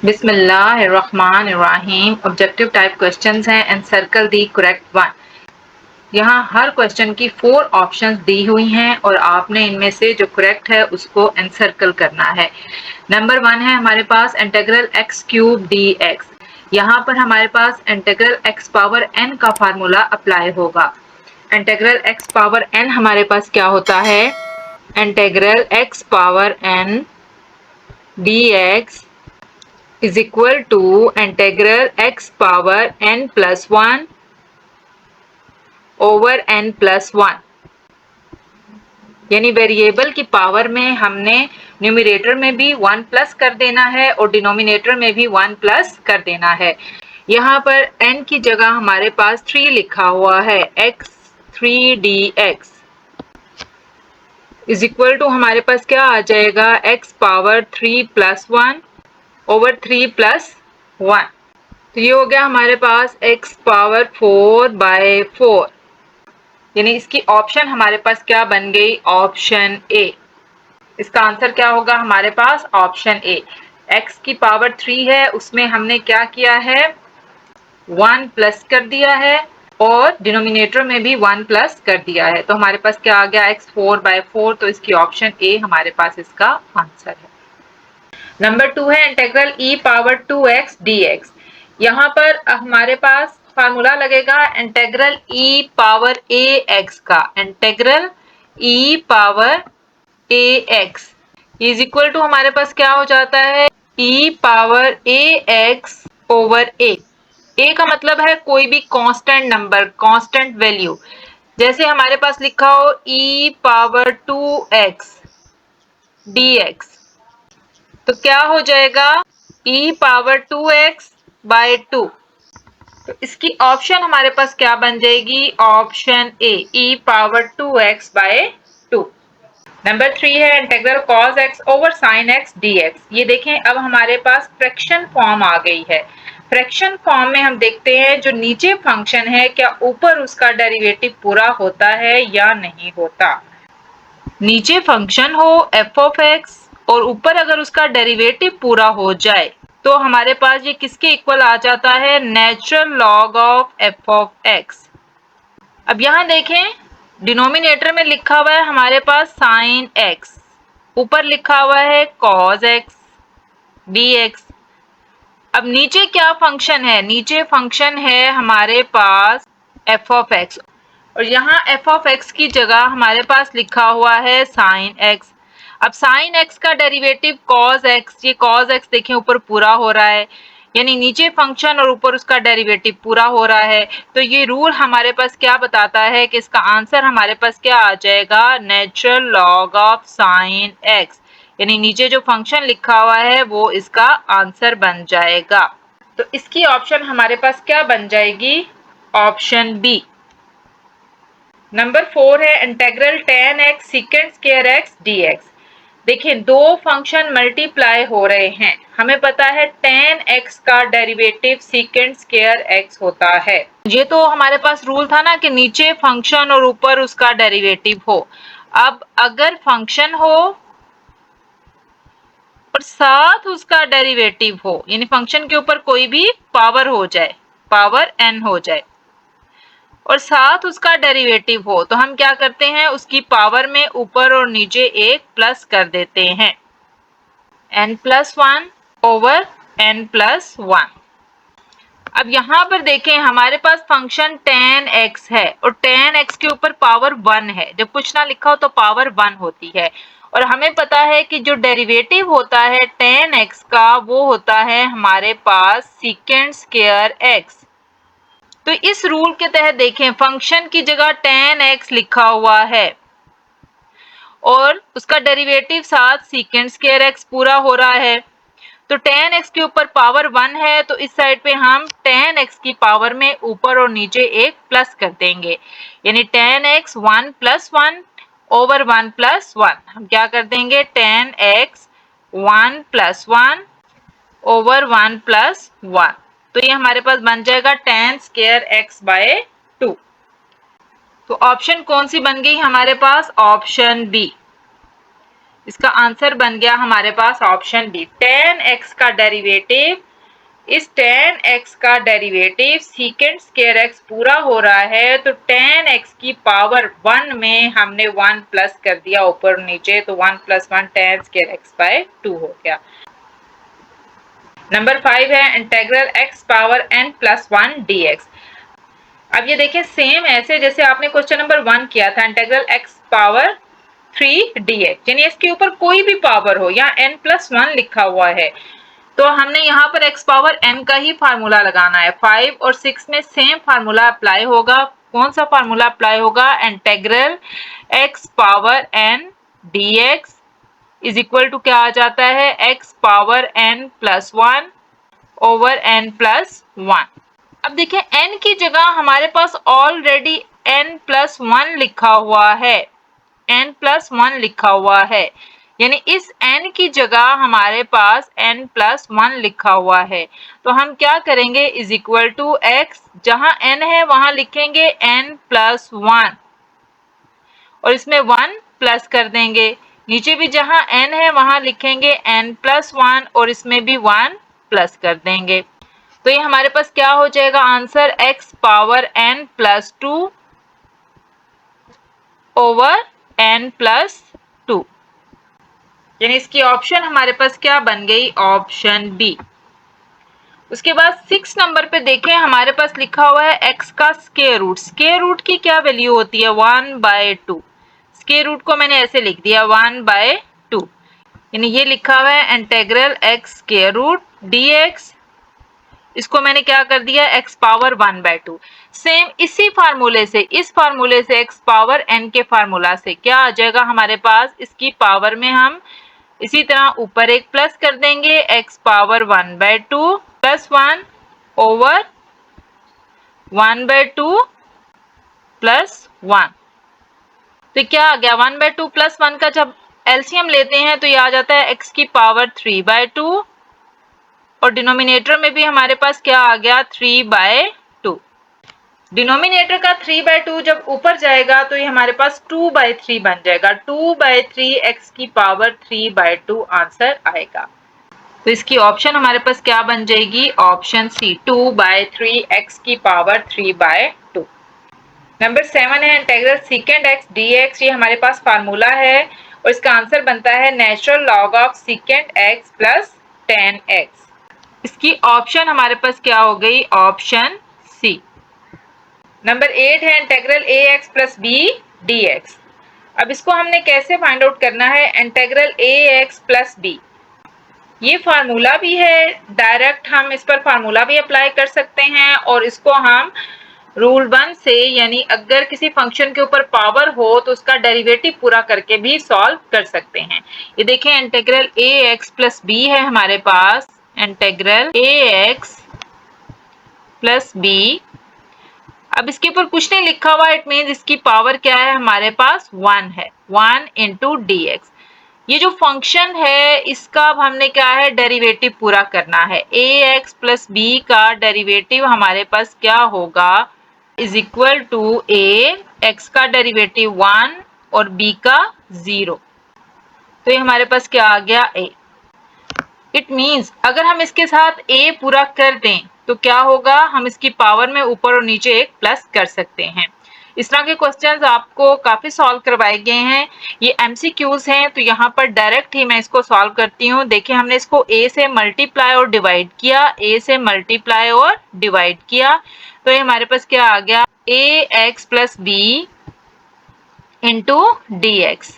बिस्मिल्लाहिर्रहमानिर्रहीम। Objective type questions हैं and circle the correct one. यहाँ हर क्वेश्चन की 4 ऑप्शंस दी हुई हैं और आपने इनमें से जो करेक्ट है उसको एनसर्कल करना है। नंबर 1 है हमारे पास इंटीग्रल x क्यूब dx। यहाँ पर हमारे पास इंटीग्रल x पावर n का फार्मूला अप्लाई होगा। इंटीग्रल x पावर n हमारे पास क्या होता है? Integral x power n dx is equal to integral x power n plus 1 over n plus 1। यानी वेरिएबल की पावर में हमने न्यूमरेटर में भी 1 प्लस कर देना है और डिनोमिनेटर में भी 1 प्लस कर देना है। यहाँ पर n की जगह हमारे पास 3 लिखा हुआ है। x 3 dx is equal to हमारे पास क्या आ जाएगा? x power 3 plus 1 over 3 plus 1। तो ये हो गया हमारे पास x पावर 4 बाय 4। यानी इसकी ऑप्शन हमारे पास क्या बन गई? Option A. इसका आंसर क्या होगा हमारे पास? Option A. x की पावर 3 है, उसमें हमने क्या किया है? 1 प्लस कर दिया है और डिनोमिनेटर में भी 1 प्लस कर दिया है। तो हमारे पास क्या आ गया? x 4 by 4। तो इसकी ऑप्शन ए हमारे पास इसका आंसर है। नंबर 2 है integral e power 2x dx। यहाँ पर हमारे पास फार्मूला लगेगा इंटीग्रल e पावर ax का। Integral e power ax is equal to हमारे पास क्या हो जाता है? e power ax over a का मतलब है कोई भी कांस्टेंट नंबर, कांस्टेंट वैल्यू। जैसे हमारे पास लिखा हो e पावर 2x dx, तो क्या हो जाएगा? e power 2x by 2। तो इसकी ऑप्शन हमारे पास क्या बन जाएगी? Option A, e power 2x by 2। Number 3 है integral cos x over sin x dx। ये देखें अब हमारे पास फ्रैक्शन फॉर्म आ गई है। फ्रैक्शन फॉर्म में हम देखते हैं जो नीचे फंक्शन है क्या ऊपर उसका डेरिवेटिव पूरा होता है या नहीं होता। नीचे फंक्शन हो f ऑफ x और ऊपर अगर उसका डेरिवेटिव पूरा हो जाए तो हमारे पास ये किसके इक्वल आ जाता है? Natural log of f of x। अब यहाँ देखें डिनोमिनेटर में लिखा हुआ है हमारे पास sin x, ऊपर लिखा हुआ है cos x dx। अब नीचे क्या फंक्शन है? नीचे फंक्शन है हमारे पास f ऑफ x और यहाँ f ऑफ x की जगह हमारे पास लिखा हुआ है sin x। अब sin x का डेरिवेटिव cos x, ये cos x देखें ऊपर पूरा हो रहा है, यानी नीचे फंक्शन और ऊपर उसका डेरिवेटिव पूरा हो रहा है। तो ये रूल हमारे पास क्या बताता है कि इसका आंसर हमारे पास क्या आ जाएगा? Natural log of sin x। यानी नीचे जो फंक्शन लिखा हुआ है वो इसका आंसर बन जाएगा। तो इसकी ऑप्शन हमारे पास क्या बन जाएगी? Option B. नंबर 4 है integral tan x secant square x dx। देखिए दो फंक्शन मल्टीप्लाई हो रहे हैं, हमें पता है tan x का डेरिवेटिव secant square x होता है। ये तो हमारे पास रूल था ना कि नीचे फंक्शन और ऊपर उसका डेरिवेटिव हो। अब अगर फंक्शन हो और साथ उसका डेरिवेटिव हो, यानी फंक्शन के ऊपर कोई भी पावर हो जाए, पावर n हो जाए और साथ उसका डेरिवेटिव हो, तो हम क्या करते हैं? उसकी पावर में ऊपर और नीचे एक प्लस कर देते हैं, n+1 ओवर n+1। अब यहाँ पर देखें हमारे पास फंक्शन tan x है और tan x के ऊपर पावर 1 है। जब कुछ ना लिखा हो तो पावर 1 होती है और हमें पता है कि जो डेरिवेटिव होता है tan x का वो होता है हमारे पास secant square x। तो इस रूल के तहत देखें फंक्शन की जगह tan x लिखा हुआ है और उसका डेरिवेटिव साथ secant square x पूरा हो रहा है। तो tan x के ऊपर पावर 1 है तो इस साइड पे हम tan x की पावर में ऊपर और नीचे एक प्लस कर देंगे, यानी tan x 1 + 1 ओवर 1 + 1। हम क्या कर देंगे? tan x 1 + 1 over 1 + 1। तो ये हमारे पास बन जाएगा tan square x बाय 2। तो ऑप्शन कौन सी बन गई हमारे पास? Option B. इसका आंसर बन गया हमारे पास ऑप्शन बी। tan x का डेरिवेटिव, इस tan x का डेरिवेटिव सीकेंड स्क्वायर x पूरा हो रहा है, तो tan x की पावर 1 में हमने 1 प्लस कर दिया ऊपर नीचे, तो 1 + 1 tan स्क्वायर x बाय 2 हो गया। नंबर 5 है integral x power n + 1 dx। अब ये देखिए सेम ऐसे जैसे आपने क्वेश्चन नंबर 1 किया था, इंटीग्रल x पावर 3 dx, यानी इसके ऊपर कोई भी पावर हो, या n + 1 लिखा हुआ है, तो हमने यहाँ पर x पावर n का ही फार्मूला लगाना है। 5 और 6 में सेम फार्मूला अप्लाई होगा। कौन सा फार्मूला अप्लाई होगा? Integral x power n dx is equal to क्या आ जाता है? x power n + 1 over n + 1। अब देखिए n की जगह हमारे पास ऑलरेडी n + 1 लिखा हुआ है, n + 1 लिखा हुआ है, यानी इस n की जगह हमारे पास n + 1 लिखा हुआ है। तो हम क्या करेंगे? इज इक्वल टू x, जहां n है वहां लिखेंगे n + 1 और इसमें 1 प्लस कर देंगे। नीचे भी जहां n है वहां लिखेंगे n + 1 और इसमें भी 1 प्लस कर देंगे। तो ये हमारे पास क्या हो जाएगा answer? x power n + 2 over n + 2, यानी इसकी ऑप्शन हमारे पास क्या बन गई? Option B. उसके बाद 6 नंबर पे देखें, हमारे पास लिखा हुआ है x का स्क्वायर रूट। स्क्वायर रूट की क्या वैल्यू होती है? 1/2। स्क्वायर रूट को मैंने ऐसे लिख दिया 1/2, यानी ये लिखा हुआ है integral x square root dx, इसको मैंने क्या कर दिया? x power 1/2। सेम इसी फार्मूले से, इस फार्मूले से x पावर n के फार्मूला से क्या आ जाएगा हमारे पास? इसकी पावर में हम इसी तरह ऊपर एक प्लस कर देंगे, x पावर 1/2 + 1 ओवर 1/2 + 1। तो क्या आ गया? 1/2 + 1 का जब एलसीएम लेते हैं तो ये आ जाता है x की पावर 3/2 और डिनोमिनेटर में भी हमारे पास क्या आ गया? 3/2। डिनोमिनेटर का 3/2 जब ऊपर जाएगा तो ये हमारे पास 2/3 बन जाएगा। 2/3 x की पावर 3/2 आंसर आएगा। तो इसकी ऑप्शन हमारे पास क्या बन जाएगी? ऑप्शन सी, 2/3 x की पावर 3/2। नंबर 7 है इंटीग्रल सीकेंड x dx। ये हमारे पास फार्मूला है और इसका आंसर बनता है natural log of सीकेंड x plus tan x। इसकी ऑप्शन हमारे पास क्या हो गई? Option C. नंबर 8 है इंटीग्रल ax + b dx। अब इसको हमने कैसे फाइंड आउट करना है? इंटीग्रल ax + b, ये फार्मूला भी है, डायरेक्ट हम इस पर फार्मूला भी अप्लाई कर सकते हैं और इसको हम रूल 1 से, यानी अगर किसी फंक्शन के ऊपर पावर हो तो उसका डेरिवेटिव पूरा करके भी सॉल्व कर सकते हैं। ये देखें इंटीग्रल ax + b है हमारे पास, इंटीग्रल ax + b। अब इसके ऊपर कुछ नहीं लिखा हुआ, इट मींस इसकी पावर क्या है? हमारे पास 1 है, 1 × dx। ये जो फंक्शन है इसका अब हमने क्या है? डेरिवेटिव पूरा करना है। ax + b का डेरिवेटिव हमारे पास क्या होगा? इज इक्वल टू x का डेरिवेटिव 1 और b का 0। तो ये हमारे पास क्या आ गया? a। इट मींस अगर हम इसके साथ a पूरा कर दें तो क्या होगा? हम इसकी पावर में ऊपर और नीचे एक प्लस कर सकते हैं। इस तरह के क्वेश्चंस आपको काफी सॉल्व करवाए गए हैं। ये एमसीक्यूज हैं, तो यहाँ पर डायरेक्ट ही मैं इसको सॉल्व करती हूँ। देखिए हमने इसको a से मल्टीप्लाई और डिवाइड किया, a से मल्टीप्लाई और डिवाइड किया, तो ये हमारे पास क्या आ गया? ax + b × dx।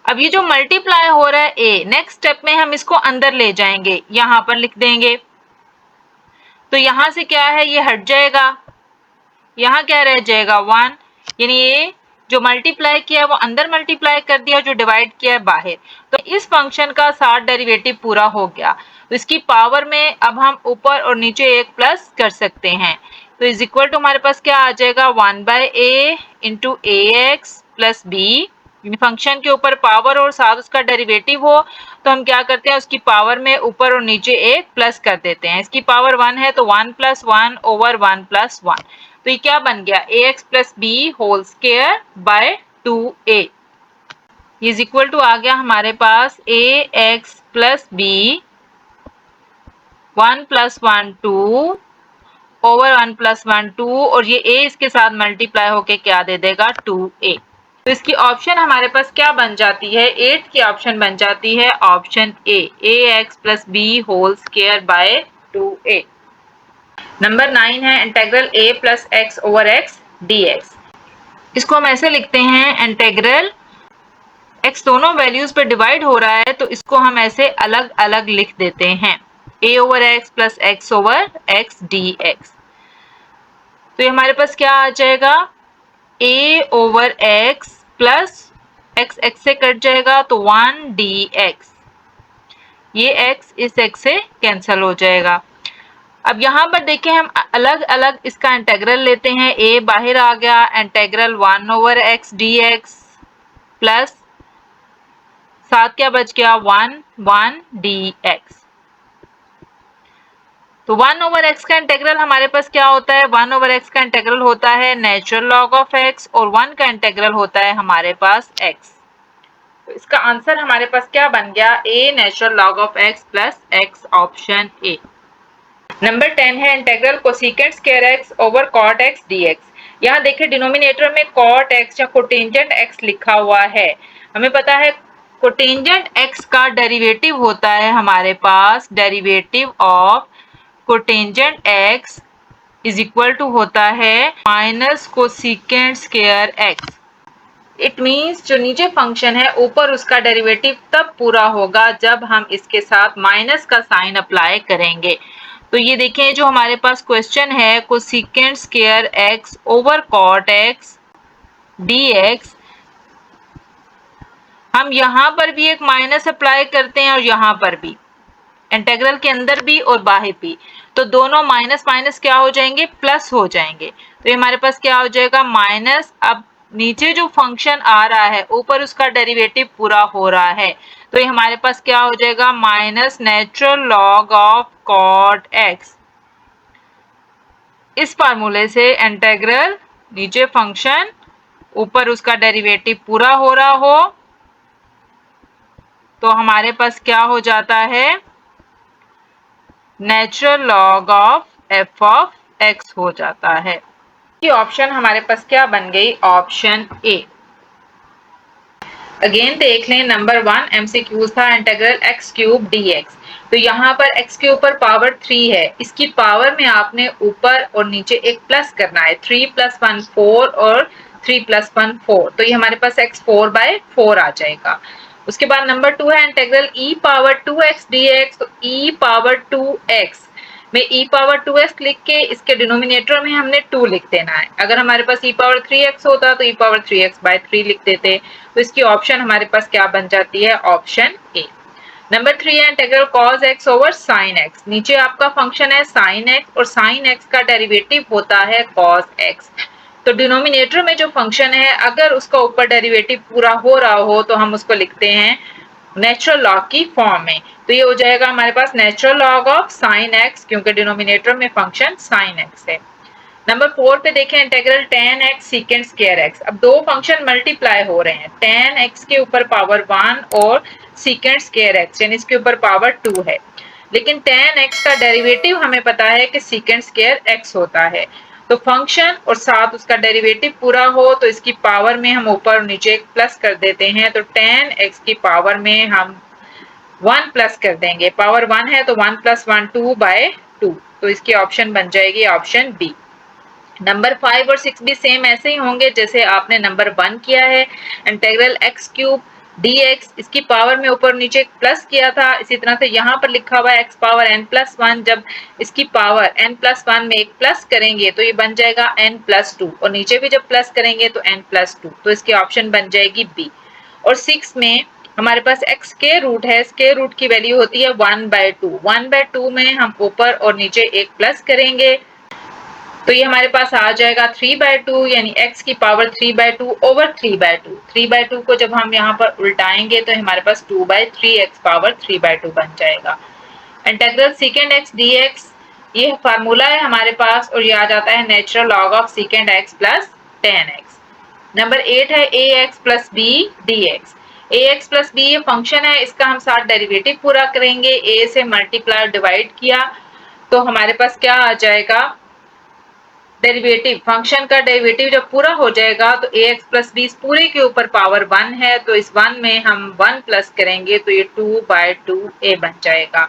अब ये जो मल्टीप्लाई हो रहा है a, नेक्स्ट स्टेप में हम इसको अंदर ले जाएंगे, यहाँ पर लिख देंगे, तो यहाँ से क्या है? ये हट जाएगा, यहाँ क्या रह जाएगा? 1, यानी ये जो मल्टीप्लाई किया है वो अंदर मल्टीप्लाई कर दिया, जो डिवाइड किया है बाहर। तो इस फंक्शन का 60 डेरिवेटिव पूरा हो गया। तो इसकी पावर में अब हम ऊपर और नीचे एक प्लस कर सकते हैं, तो इज इक्वल टू हमारे पास क्या आ जाएगा? 1/a × ax + b। फंक्शन के ऊपर पावर और साथ उसका डेरिवेटिव हो तो हम क्या करते हैं? उसकी पावर में ऊपर और नीचे एक प्लस कर देते हैं। इसकी पावर 1 है तो 1 + 1 ओवर 1 + 1। तो ये क्या बन गया? ax + b whole square by 2a। Is equal to आ गया हमारे पास ax plus B 1 plus 1 2 over 1 plus 1 2 और ये a इसके साथ मल्टीप्लाई होके क्या दे देगा 2a। तो इसकी ऑप्शन हमारे पास क्या बन जाती है, 8 की ऑप्शन बन जाती है option A, ax plus B whole square by 2a। Number 9 है integral a plus X over X dx। इसको हम ऐसे लिखते हैं, इंटीग्रल x दोनों वैल्यूज पे डिवाइड हो रहा है तो इसको हम ऐसे अलग अलग लिख देते हैं, a over x plus X over X dx। तो ये हमारे पास क्या आ जाएगा, a over x plus x x से कट जाएगा तो 1 dx, ये x इस x से कैंसिल हो जाएगा। अब यहाँ पर देखें हम अलग अलग इसका इंटीग्रल लेते हैं, a बाहर आ गया, integral 1 over X dx plus साथ क्या बच गया 1 dx। तो 1 ओवर एक्स का इंटीग्रल हमारे पास क्या होता है, 1 ओवर एक्स का इंटीग्रल होता है नेचुरल लॉग ऑफ x और 1 का इंटीग्रल होता है हमारे पास x। तो इसका आंसर हमारे पास क्या बन गया, a natural log of x plus x, option A. Number 10 है integral cosecant square x over cot x dx। यहाँ देखिए डिनोमिनेटर में कॉट x या कोटेंजेंट x लिखा हुआ है। हमें पता है कोटेंजेंट x का डेरिवेटिव होता है हमारे पास, derivative of cotangent x is equal to होता है minus cosecant square x। It means जो नीचे फंक्शन है ऊपर उसका डेरिवेटिव तब पूरा होगा जब हम इसके साथ माइनस का साइन अप्लाई करेंगे। तो ये देखें जो हमारे पास क्वेश्चन है, cosecant square x over cot x dx, हम यहाँ पर भी एक माइनस अप्लाई करते हैं और यहाँ पर भी, इंटीग्रल के अंदर भी और बाहर भी, तो दोनों माइनस माइनस क्या हो जाएंगे, प्लस हो जाएंगे। तो ये हमारे पास क्या हो जाएगा माइनस, अब नीचे जो फंक्शन आ रहा है ऊपर उसका डेरिवेटिव पूरा हो रहा है, तो ये हमारे पास क्या हो जाएगा minus natural log of cot x। इस फार्मूले से इंटीग्रल नीचे फंक्शन ऊपर उसका डेरिवेटिव पूरा हो रहा हो तो हमारे पास क्या हो जाता है, natural log of f of x हो जाता है। ये ऑप्शन हमारे पास क्या बन गई, ऑप्शन ए। अगेन देख लें नंबर 1 MCQ था इंटीग्रल x क्यूब dx। तो यहाँ पर x के ऊपर पावर 3 है, इसकी पावर में आपने ऊपर और नीचे एक प्लस करना है, 3 प्लस 1 4 और 3 प्लस 1 4, तो ये हमारे पास x 4/4 आ जाएगा। उसके बाद नंबर 2 है integral e power 2x dx। तो e पावर 2x में e पावर 2x लिख के इसके डिनोमिनेटर में हमने 2 लिख देना है। अगर हमारे पास e पावर 3x होता तो e पावर 3x/3 लिख देते। तो इसकी ऑप्शन हमारे पास क्या बन जाती है, ऑप्शन ए। नंबर 3 है integral cos x over sin x। नीचे आपका फंक्शन है sin x और sin x का डेरिवेटिव होता है cos x। तो डिनोमिनेटर में जो फंक्शन है अगर उसका ऊपर डेरिवेटिव पूरा हो रहा हो तो हम उसको लिखते हैं नेचुरल लॉग की फॉर्म में। तो ये हो जाएगा हमारे पास natural log of sin x, क्योंकि डिनोमिनेटर में फंक्शन sin x है। नंबर 4 पे देखें integral tan x secant square x। अब दो फंक्शन मल्टीप्लाई हो रहे हैं, tan x के ऊपर पावर 1 और सेकेंड स्क्वायर x यानी इसके ऊपर पावर 2 है, लेकिन tan x का डेरिवेटिव हमें पता है कि सेकेंड स्क्वायर x होता है। तो फंक्शन और साथ उसका डेरिवेटिव पूरा हो तो इसकी पावर में हम ऊपर और नीचे एक प्लस कर देते हैं, तो tan x की पावर में हम 1 प्लस कर देंगे, पावर 1 है तो 1 प्लस 1 2/2, तो इसकी ऑप्शन बन जाएगी ऑप्शन बी। नंबर 5 और 6 भी सेम ऐसे ही होंगे जैसे आपने नंबर 1 किया है, इंटीग्रल x क्यूब dx, इसकी पावर में ऊपर नीचे प्लस किया था, इसी तरह से यहाँ पर लिखा हुआ है x पावर n+1, जब इसकी पावर n+1 में एक प्लस करेंगे तो ये बन जाएगा n+2 और नीचे भी जब प्लस करेंगे तो n+2, तो इसकी ऑप्शन बन जाएगी बी। और 6 में हमारे पास x के रूट है, स्क्वायर रूट की वैल्यू होती है 1/2, 1/2 में हम ऊपर और नीचे एक प्लस करेंगे तो ये हमारे पास आ जाएगा 3/2 यानी x की पावर 3/2 ओवर 3/2। 3/2 को जब हम यहाँ पर उल्टाएंगे तो हमारे पास 2/3 x पावर 3/2 बन जाएगा। इंटीग्रल सेकेंड x dx, ये फार्मूला है हमारे पास और ये आ जाता है natural log of second x plus tan x। Number 8 है ax plus b dx। ax plus B ये फंक्शन है, इसका हम साथ डेरिवेटिव पूरा करेंगे। a से मल्टीप्लाई डिवाइड किया तो हमारे पास क्या आ जाएगा, डेरिवेटिव, फंक्शन का डेरिवेटिव जब पूरा हो जाएगा तो ax प्लस बी पूरे के ऊपर पावर 1 है, तो इस 1 में हम 1 प्लस करेंगे तो ये 2/2a बन जाएगा।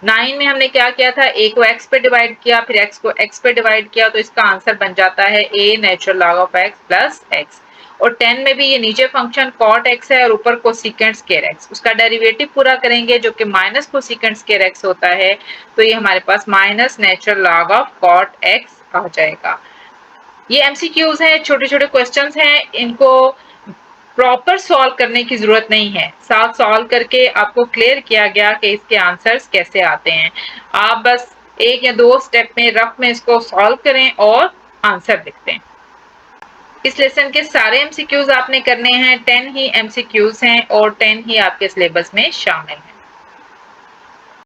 9 में हमने क्या किया था, a को x पे डिवाइड किया, फिर x को x पे डिवाइड किया, तो इसका आंसर बन जाता है a natural log of x plus x। और 10 में भी ये नीचे फंक्शन cot x है और ऊपर कोसेकेंट स्क्वायर x, उसका डेरिवेटिव पूरा करेंगे जो कि माइनस कोसेकेंट स्क्वायर x होता है, तो ये हमारे पास minus natural log of cot x आ जाएगा। ये एमसीक्यूज हैं, छोटे छोटे क्वेश्चंस हैं, इनको प्रॉपर सॉल्व करने की जरूरत नहीं है, साथ सॉल्व करके आपको क्लियर किया गया कि इसके आंसर्स कैसे आते हैं। आप बस 1 या 2 स्टेप में रफ में इसको सॉल्व करें और आंसर लिखते हैं। इस लेसन के सारे एमसीक्यूज आपने करने हैं, 10 ही एमसीक्यूज हैं और 10 ही आपके सिलेबस में शामिल हैं।